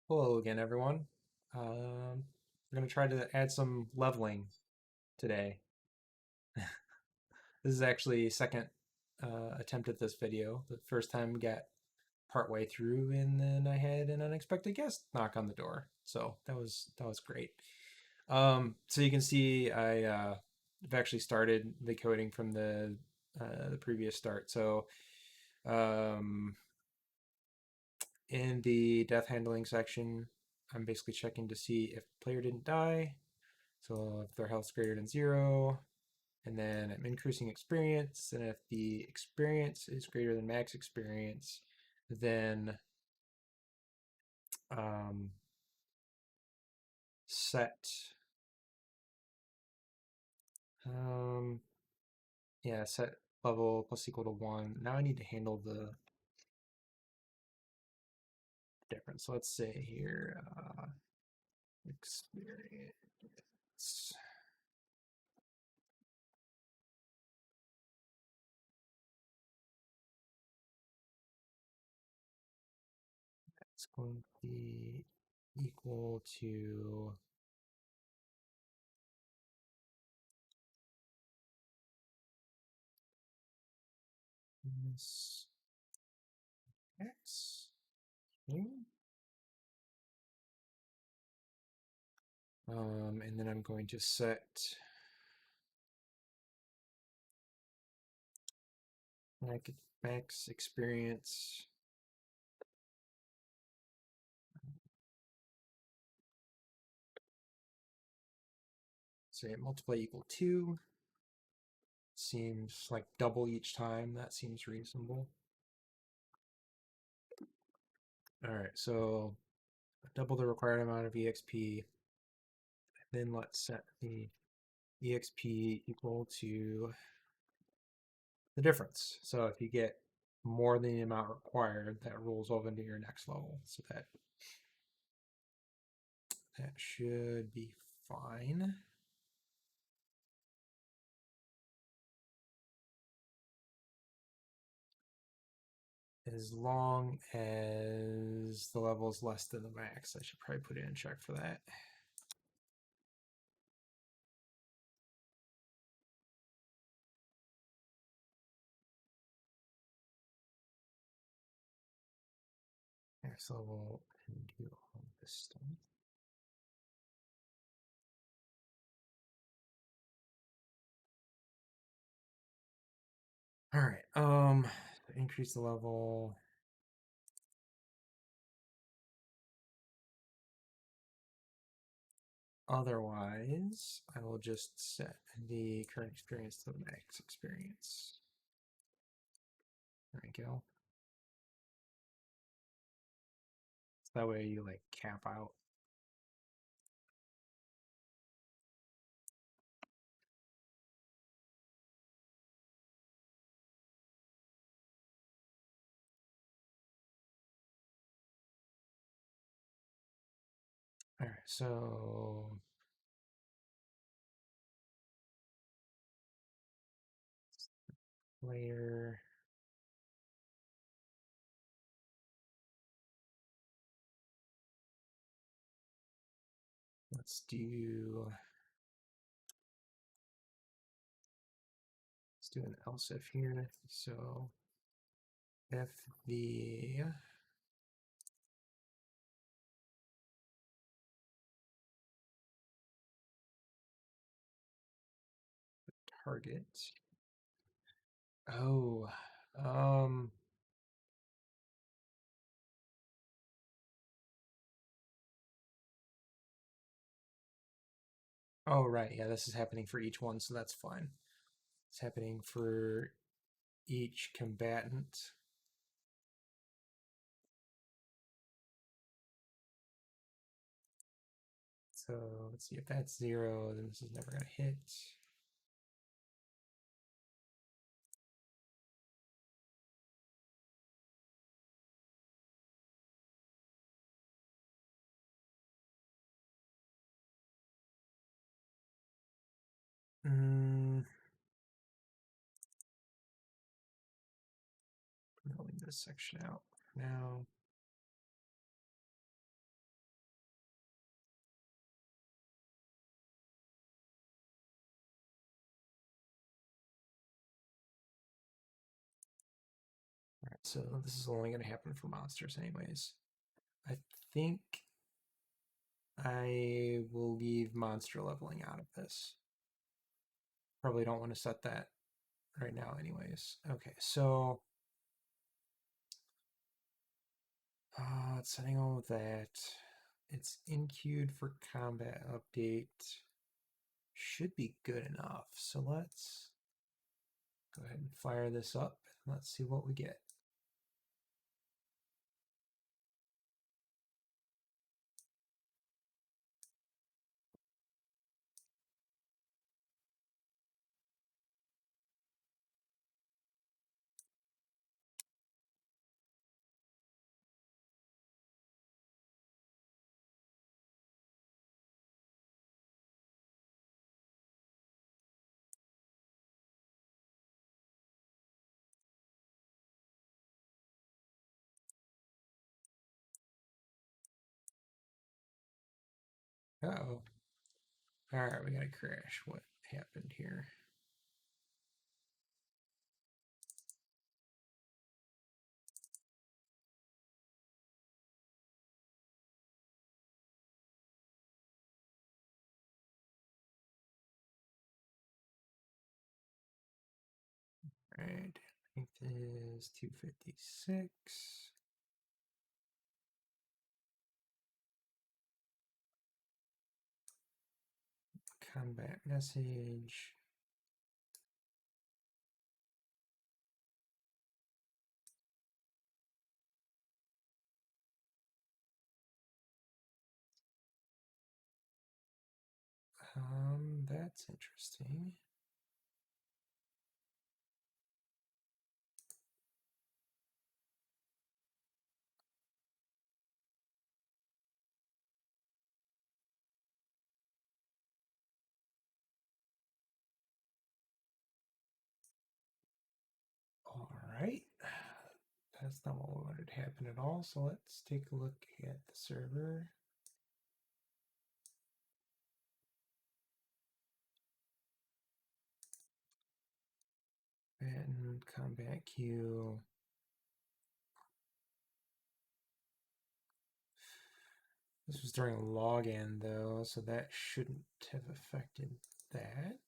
Hello again, everyone. We're going to try to add some leveling today. This is actually second attempt at this video. The first time got partway through, and then I had an unexpected guest knock on the door. So that was great. So you can see I've actually started the coding from the previous start. So um, in the death handling section, I'm basically checking to see if the player didn't die. So if their health's greater than 0, and then I'm increasing experience, and if the experience is greater than max experience, then um, set um, yeah, set level plus equal to 1. Now I need to handle the difference. So let's say here experience. It's going to be equal to this x. Okay. And then I'm going to set max experience. Say multiply equal 2. Seems like double each time. That seems reasonable. All right, so double the required amount of EXP. Then let's set the EXP equal to the difference. So if you get more than the amount required, that rolls over into your next level. So that should be fine. As long as the level is less than the max. I should probably put it in check for that. Max level and do all this stuff. All right, increase the level. Otherwise, I will just set the current experience to the max experience. There we go. So that way you like cap out. All right, so layer. Let's do an else if here. So if the target. Oh, um, oh, right. Yeah, this is happening for each one, so that's fine. It's happening for each combatant. So let's see if that's 0, then this is never going to hit. I'll leave this section out for now. So this is only going to happen for monsters anyways. I think I will leave monster leveling out of this. Probably don't want to set that right now anyways. Okay, so it's setting all of that. It's in queued for combat update. Should be good enough. So let's go ahead and fire this up. Let's see what we get. Uh-oh. All right, we got a crash. What happened here? All right, I think this is 256. Combat message. That's interesting. All right. That's not what we wanted to happen at all. So let's take a look at the server. And combat queue. This was during login though, so that shouldn't have affected that.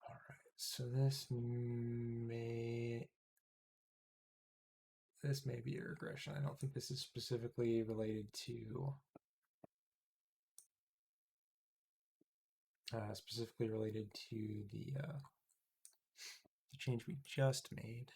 All right, so this may be a regression. I don't think this is specifically related to the change we just made.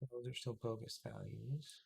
So those are still bogus values.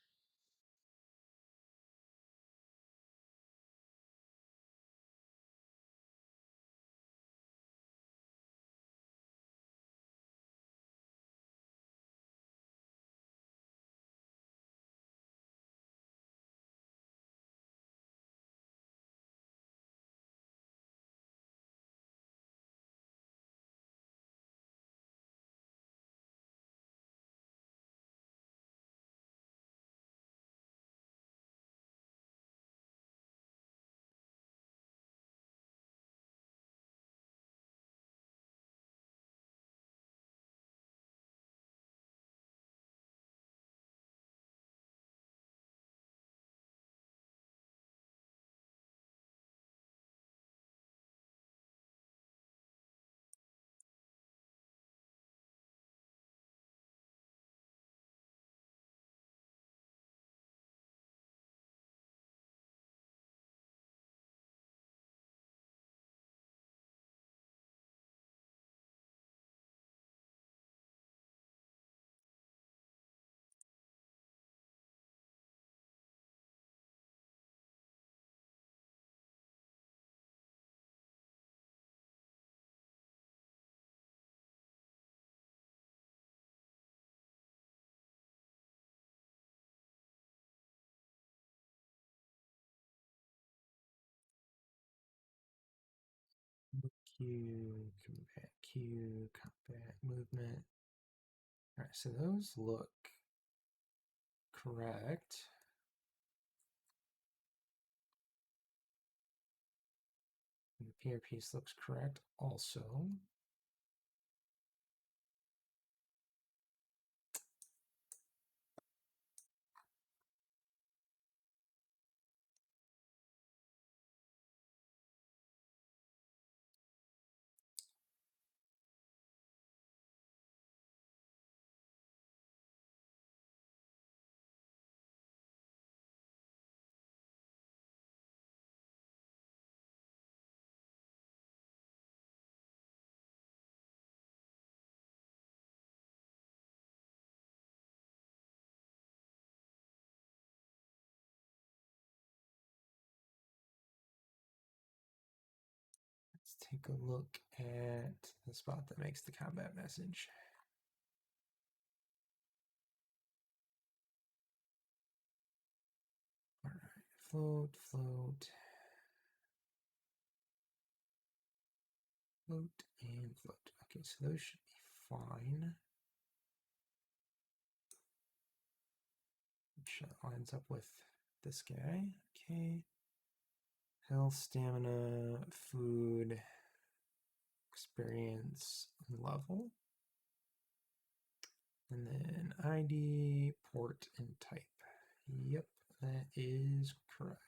Q, combat Q, combat movement. All right, so those look correct. And the PR piece looks correct also. Let's take a look at the spot that makes the combat message. All right, float, float, float, and float. Okay, so those should be fine. Which lines up with this guy. Okay. Health, stamina, food, experience, level. And then ID, port, and type. Yep, that is correct.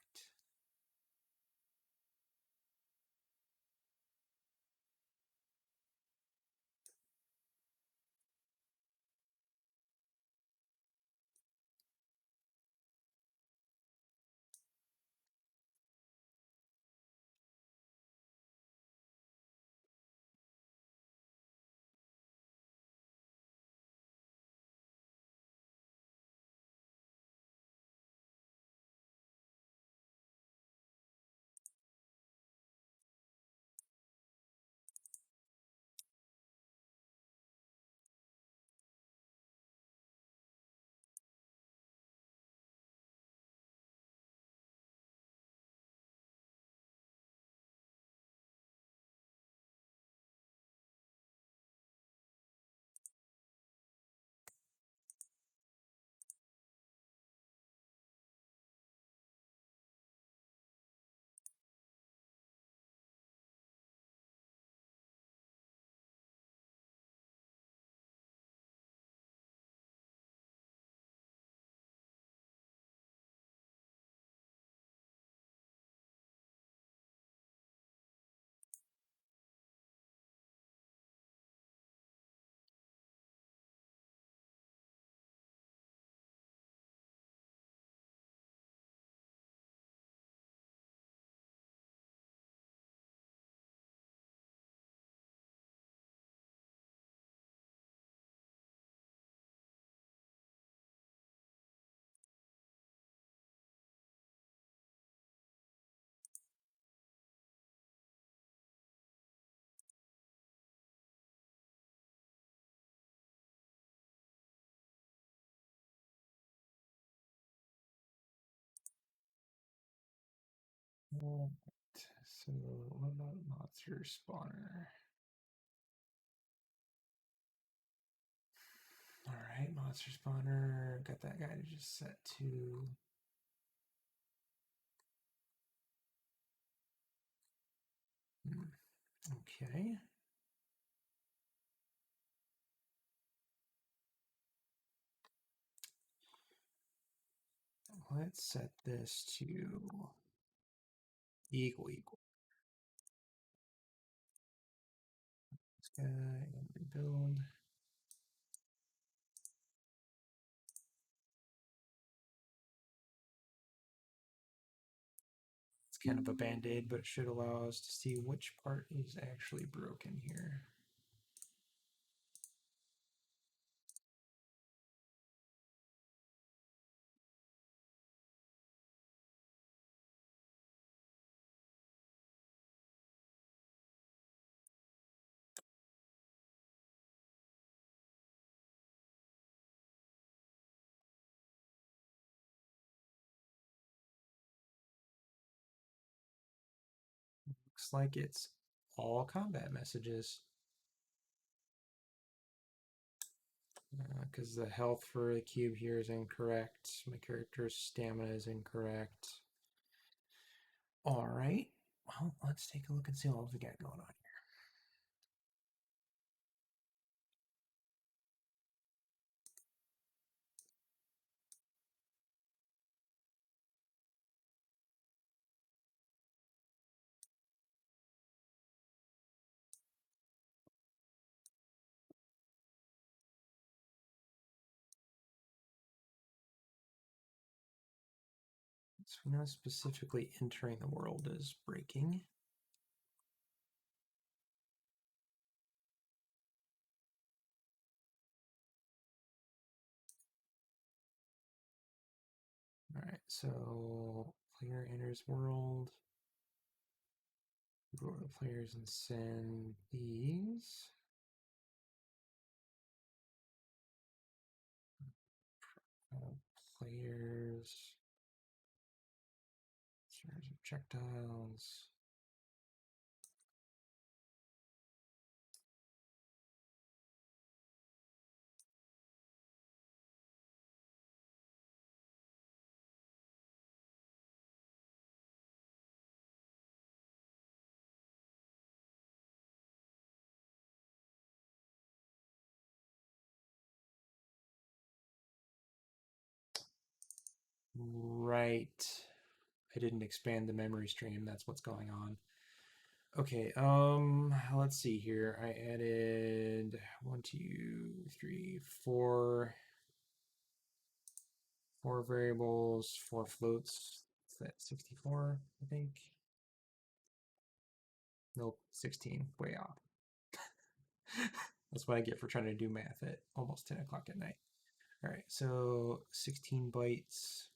All right, so what about monster spawner? All right, monster spawner. Got that guy to just set to okay. Let's set this to equal equal. This guy and rebuild. It's kind of a band-aid, but it should allow us to see which part is actually broken here. Looks like it's all combat messages. Because the health for the cube here is incorrect. My character's stamina is incorrect. All right. Well, let's take a look and see what we got going on here. So we're not specifically entering the world as breaking. All right, so player enters world. Go to the players and send these. Players. Series of projectiles. Right. I didn't expand the memory stream. That's what's going on. Okay, let's see here. I added 1, 2, 3, 4, 4 variables, 4 floats. Is that 64, I think? Nope, 16, way off. That's what I get for trying to do math at almost 10 o'clock at night. All right, so 16 bytes.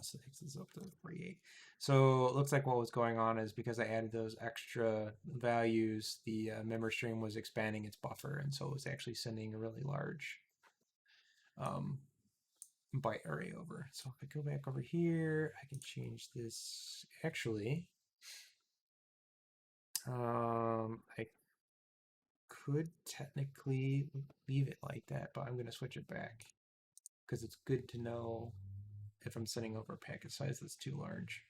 So it takes this up to 48. So it looks like what was going on is because I added those extra values, the memory stream was expanding its buffer, and so it was actually sending a really large um, byte array over. So if I go back over here, I can change this. Actually, I could technically leave it like that, but I'm going to switch it back because it's good to know if I'm sending over a packet size that's too large.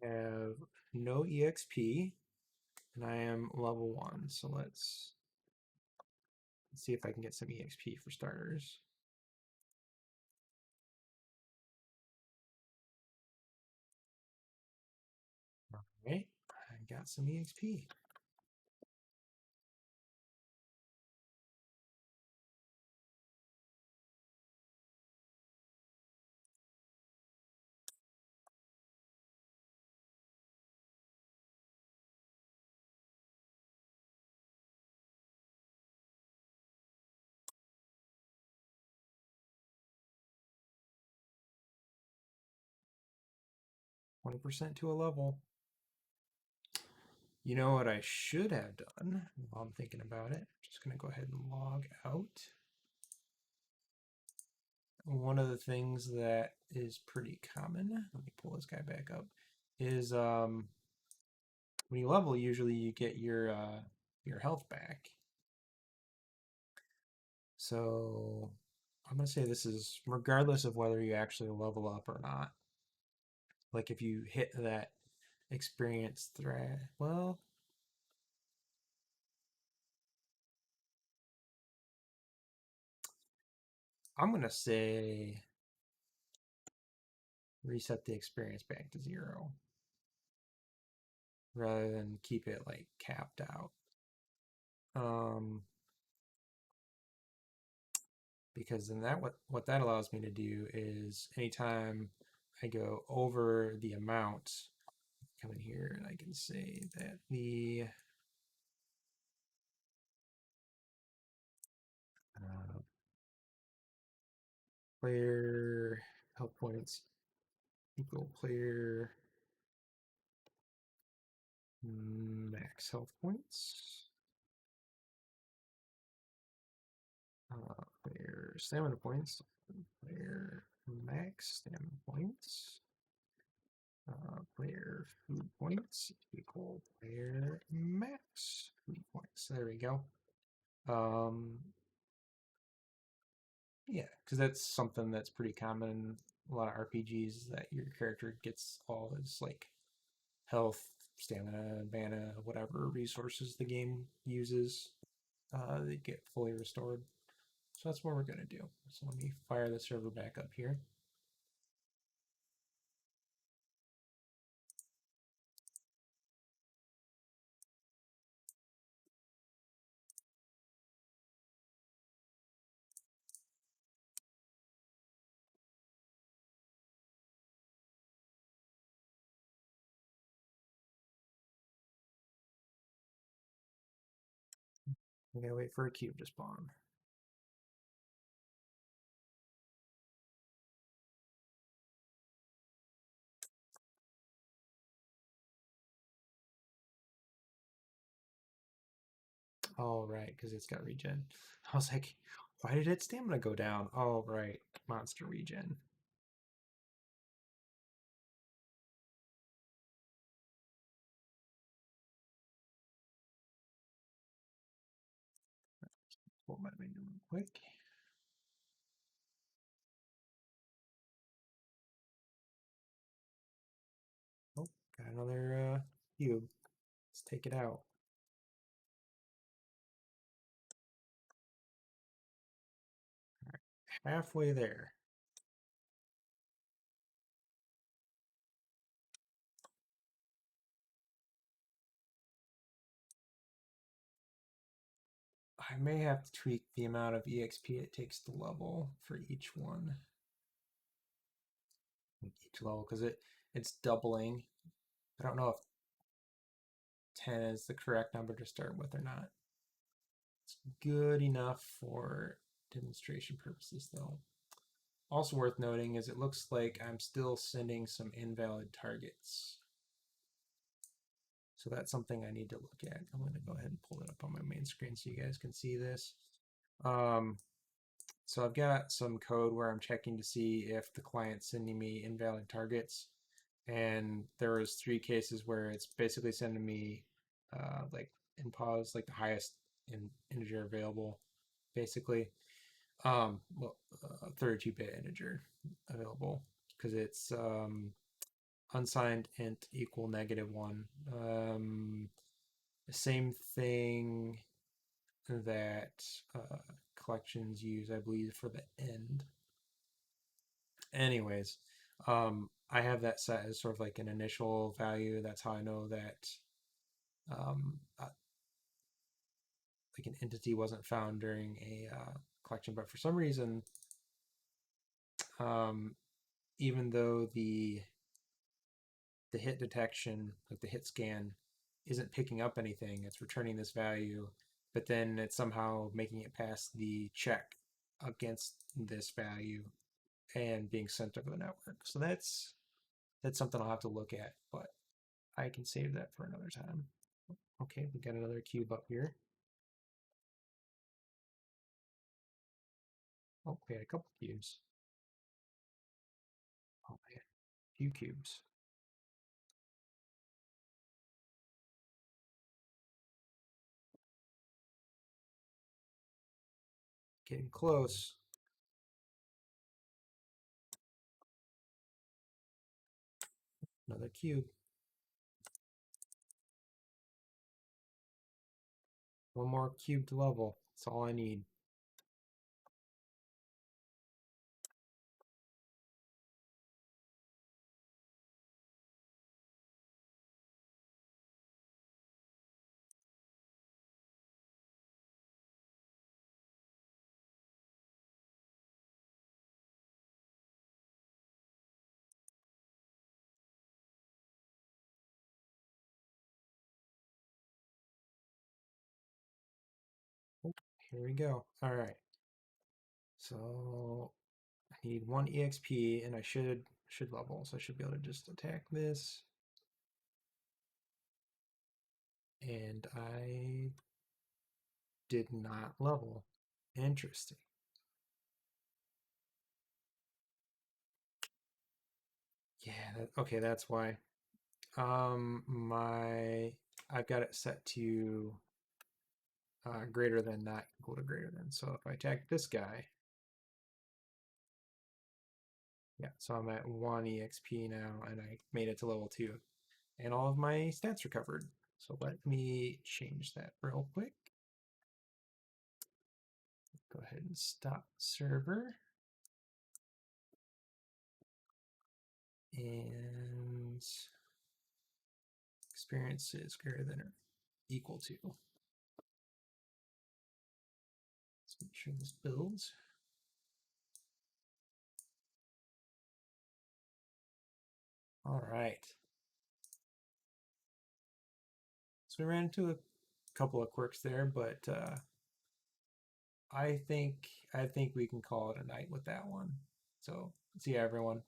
I have no EXP, and I am level 1. So let's see if I can get some EXP for starters. All right, I got some EXP. %20 to a level. You know what I should have done while I'm thinking about it? I'm just going to go ahead and log out. One of the things that is pretty common, let me pull this guy back up, is when you level, usually you get your health back. So I'm going to say this is regardless of whether you actually level up or not. Like if you hit that experience thread, well, I'm going to say reset the experience back to 0 rather than keep it like capped out. Because then that what that allows me to do is anytime I go over the amount, come in here and I can say that the uh, player health points equal player max health points. Player stamina points. Player max stamina points. Player food points equal player max food points. There we go. Yeah, because that's something that's pretty common in a lot of RPGs that your character gets all his like health, stamina, mana, whatever resources the game uses. They get fully restored. So that's what we're gonna do. So let me fire the server back up here. I'm gonna wait for a cube to spawn. All right, because it's got regen. I was like, why did its stamina go down? All right, monster regen. Pull my menu real quick. Oh, got another cube. Let's take it out. Halfway there. I may have to tweak the amount of EXP it takes to level for each one. Each level, because it's doubling. I don't know if 10 is the correct number to start with or not. It's good enough for demonstration purposes, though. Also worth noting is it looks like I'm still sending some invalid targets. So that's something I need to look at. I'm going to go ahead and pull it up on my main screen so you guys can see this. So I've got some code where I'm checking to see if the client's sending me invalid targets. And there was 3 cases where it's basically sending me like in pause, like the highest integer available, basically. Well, 32-bit integer available because it's unsigned int equal -1. The same thing that collections use, I believe, for the end. Anyways, I have that set as sort of like an initial value. That's how I know that like an entity wasn't found during a collection. But for some reason, even though the hit detection, like the hit scan, isn't picking up anything, it's returning this value, but then it's somehow making it pass the check against this value and being sent over the network. So that's something I'll have to look at, but I can save that for another time. Okay, we got another cube up here. Oh, we had a couple cubes. Oh man, a few cubes. Getting close. Another cube. One more cube to level. That's all I need. Here we go. All right. So I need one EXP, and I should level, so I should be able to just attack this. And I did not level. Interesting. Yeah, okay, that's why. My I've got it set to greater than, not equal to greater than. So if I attack this guy, yeah, so I'm at 1 EXP now, and I made it to level 2. And all of my stats recovered. So let me change that real quick. Go ahead and stop server. And experience is greater than or equal to. Let's make sure this builds. All right. So we ran into a couple of quirks there, but I think we can call it a night with that one. So see ya, everyone.